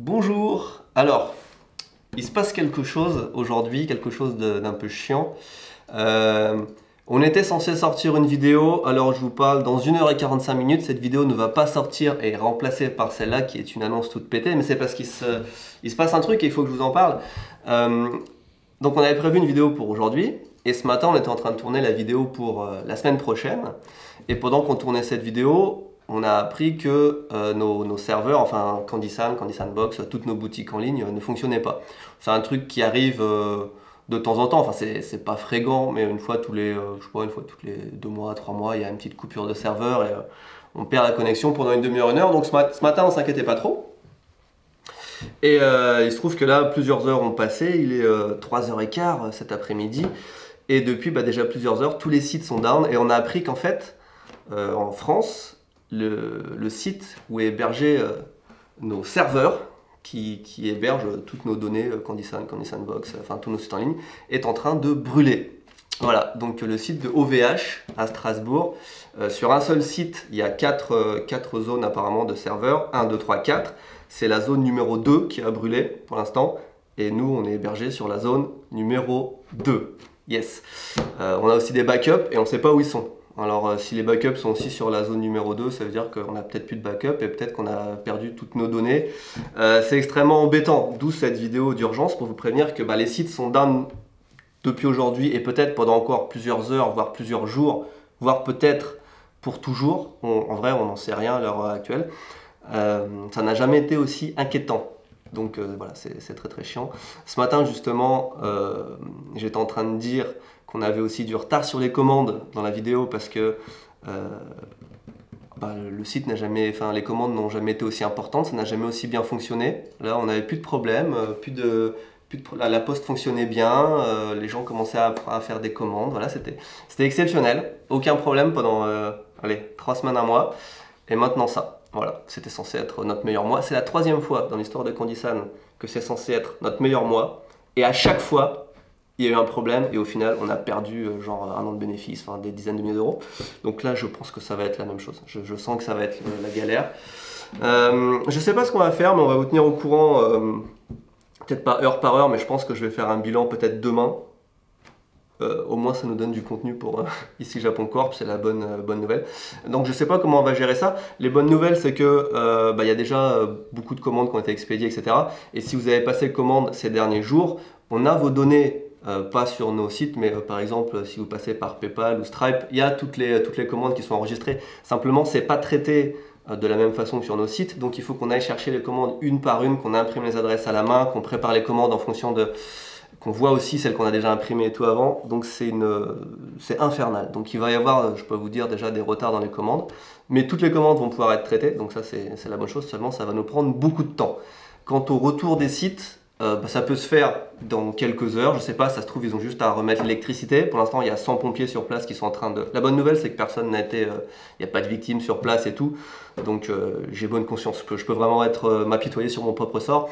Bonjour. Alors, il se passe quelque chose aujourd'hui, quelque chose d'un peu chiant. On était censé sortir une vidéo, alors je vous parle dans 1h45 minutes. Cette vidéo ne va pas sortir et est remplacée par celle-là qui est une annonce toute pétée, mais c'est parce qu'il se passe un truc et il faut que je vous en parle. Donc on avait prévu une vidéo pour aujourd'hui et ce matin on était en train de tourner la vidéo pour la semaine prochaine. Et pendant qu'on tournait cette vidéo, on a appris que nos serveurs, enfin Candysan, Box, toutes nos boutiques en ligne ne fonctionnaient pas. C'est un truc qui arrive de temps en temps, enfin c'est pas fréquent, mais une fois tous les, je sais pas, une fois tous les 2 mois, 3 mois, il y a une petite coupure de serveur et on perd la connexion pendant une demi-heure, une heure. Donc ce matin on s'inquiétait pas trop. Et il se trouve que là plusieurs heures ont passé, il est 3h15 cet après-midi. Et depuis déjà plusieurs heures, tous les sites sont down et on a appris qu'en fait, en France, le site où est hébergé nos serveurs, qui hébergent toutes nos données, Candysan Box, enfin tous nos sites en ligne, est en train de brûler. Voilà, donc le site de OVH à Strasbourg, sur un seul site, il y a 4 zones apparemment de serveurs, 1, 2, 3, 4. C'est la zone numéro 2 qui a brûlé pour l'instant, et nous on est hébergé sur la zone numéro 2. Yes. On a aussi des backups et on ne sait pas où ils sont. Alors si les backups sont aussi sur la zone numéro 2, ça veut dire qu'on a peut-être plus de backup et peut-être qu'on a perdu toutes nos données. C'est extrêmement embêtant, d'où cette vidéo d'urgence pour vous prévenir que les sites sont down depuis aujourd'hui et peut-être pendant encore plusieurs heures, voire plusieurs jours, voire peut-être pour toujours. En vrai, on n'en sait rien à l'heure actuelle. Ça n'a jamais été aussi inquiétant. Donc voilà, c'est très très chiant. Ce matin justement, j'étais en train de dire qu'on avait aussi du retard sur les commandes dans la vidéo parce que le site n'a jamais, enfin les commandes n'ont jamais été aussi importantes, ça n'a jamais aussi bien fonctionné. Là, on n'avait plus de problème, la poste fonctionnait bien, les gens commençaient à faire des commandes. Voilà, c'était exceptionnel, aucun problème pendant 3 semaines, un mois, et maintenant ça. Voilà, c'était censé être notre meilleur mois. C'est la 3e fois dans l'histoire de Candysan que c'est censé être notre meilleur mois. Et à chaque fois, il y a eu un problème et au final, on a perdu genre 1 an de bénéfices, enfin des dizaines de milliers d'euros. Donc là, je pense que ça va être la même chose. Je sens que ça va être la galère. Je ne sais pas ce qu'on va faire, mais on va vous tenir au courant, peut-être pas heure par heure, mais je pense que je vais faire un bilan peut-être demain. Au moins ça nous donne du contenu pour ici Japon Corp, c'est la bonne nouvelle. Donc je sais pas comment on va gérer ça. Les bonnes nouvelles c'est que y a déjà beaucoup de commandes qui ont été expédiées, etc. Et si vous avez passé commande ces derniers jours, on a vos données, pas sur nos sites, mais par exemple si vous passez par PayPal ou Stripe, il y a toutes les commandes qui sont enregistrées. Simplement c'est pas traité de la même façon que sur nos sites, donc il faut qu'on aille chercher les commandes une par une, qu'on imprime les adresses à la main, qu'on prépare les commandes en fonction de... qu'on voit aussi celles qu'on a déjà imprimées et tout avant, donc c'est infernal. Donc il va y avoir, je peux vous dire déjà, des retards dans les commandes, mais toutes les commandes vont pouvoir être traitées, donc ça c'est la bonne chose, seulement ça va nous prendre beaucoup de temps. Quant au retour des sites, ça peut se faire dans quelques heures, je sais pas, ça se trouve ils ont juste à remettre l'électricité. Pour l'instant il y a 100 pompiers sur place qui sont en train de... La bonne nouvelle c'est que personne n'a été... il n'y a pas de victimes sur place et tout, donc j'ai bonne conscience que je peux vraiment m'apitoyer sur mon propre sort.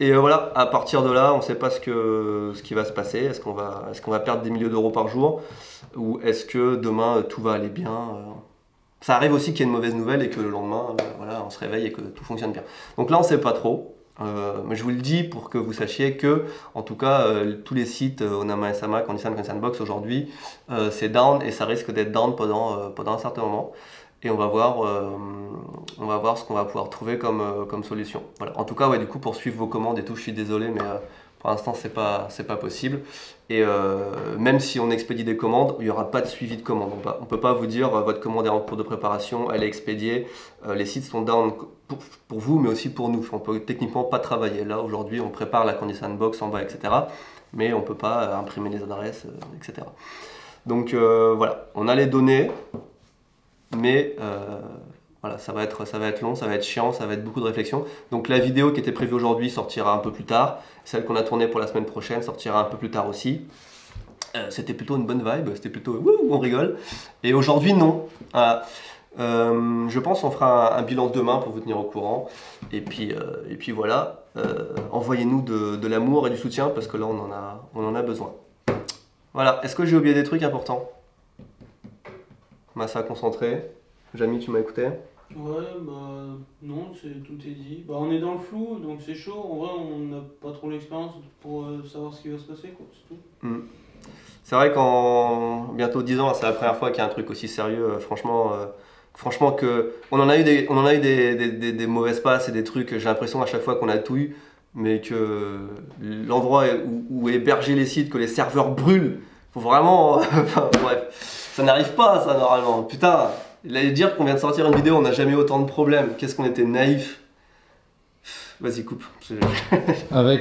Et voilà, à partir de là, on ne sait pas ce qui va se passer. Est-ce qu'on va perdre des milliers d'euros par jour, ou est-ce que demain tout va aller bien. Ça arrive aussi qu'il y ait une mauvaise nouvelle et que le lendemain, voilà, on se réveille et que tout fonctionne bien. Donc là, on ne sait pas trop. Mais je vous le dis pour que vous sachiez que, en tout cas, tous les sites Onama SMA, Candysan Box aujourd'hui, c'est down et ça risque d'être down pendant un certain moment. Et on va voir ce qu'on va pouvoir trouver comme solution. Voilà. En tout cas, ouais, du coup, pour suivre vos commandes et tout, je suis désolé, mais pour l'instant, c'est pas possible. Et même si on expédie des commandes, il n'y aura pas de suivi de commande. On ne peut pas vous dire votre commande est en cours de préparation, elle est expédiée. Les sites sont down pour vous, mais aussi pour nous. On ne peut techniquement pas travailler. Là, aujourd'hui, on prépare la Candysan Box en bas, etc. Mais on ne peut pas imprimer les adresses, etc. Donc voilà, on a les données. Mais voilà, ça va être long, ça va être chiant, ça va être beaucoup de réflexion. Donc la vidéo qui était prévue aujourd'hui sortira un peu plus tard. Celle qu'on a tournée pour la semaine prochaine sortira un peu plus tard aussi. C'était plutôt une bonne vibe, c'était plutôt wouh, on rigole. Et aujourd'hui non. Je pense qu'on fera un bilan demain pour vous tenir au courant. Et puis voilà, envoyez-nous de l'amour et du soutien parce que là on en a besoin. Voilà, est-ce que j'ai oublié des trucs importants? Massa concentré. Jamy, tu m'as écouté? Ouais, bah non, tout est dit. Bah on est dans le flou, donc c'est chaud. En vrai, on n'a pas trop l'expérience pour savoir ce qui va se passer, quoi, c'est tout. Hmm. C'est vrai qu'en bientôt 10 ans, c'est la première fois qu'il y a un truc aussi sérieux. Franchement que on en a eu des mauvaises passes et des trucs. J'ai l'impression à chaque fois qu'on a tout eu, mais que l'endroit où est hébergé les sites, que les serveurs brûlent, faut vraiment. Enfin, bref, ça n'arrive pas ça normalement. Putain, il allait dire qu'on vient de sortir une vidéo, on n'a jamais eu autant de problèmes. Qu'est-ce qu'on était naïf. Vas-y coupe. Avec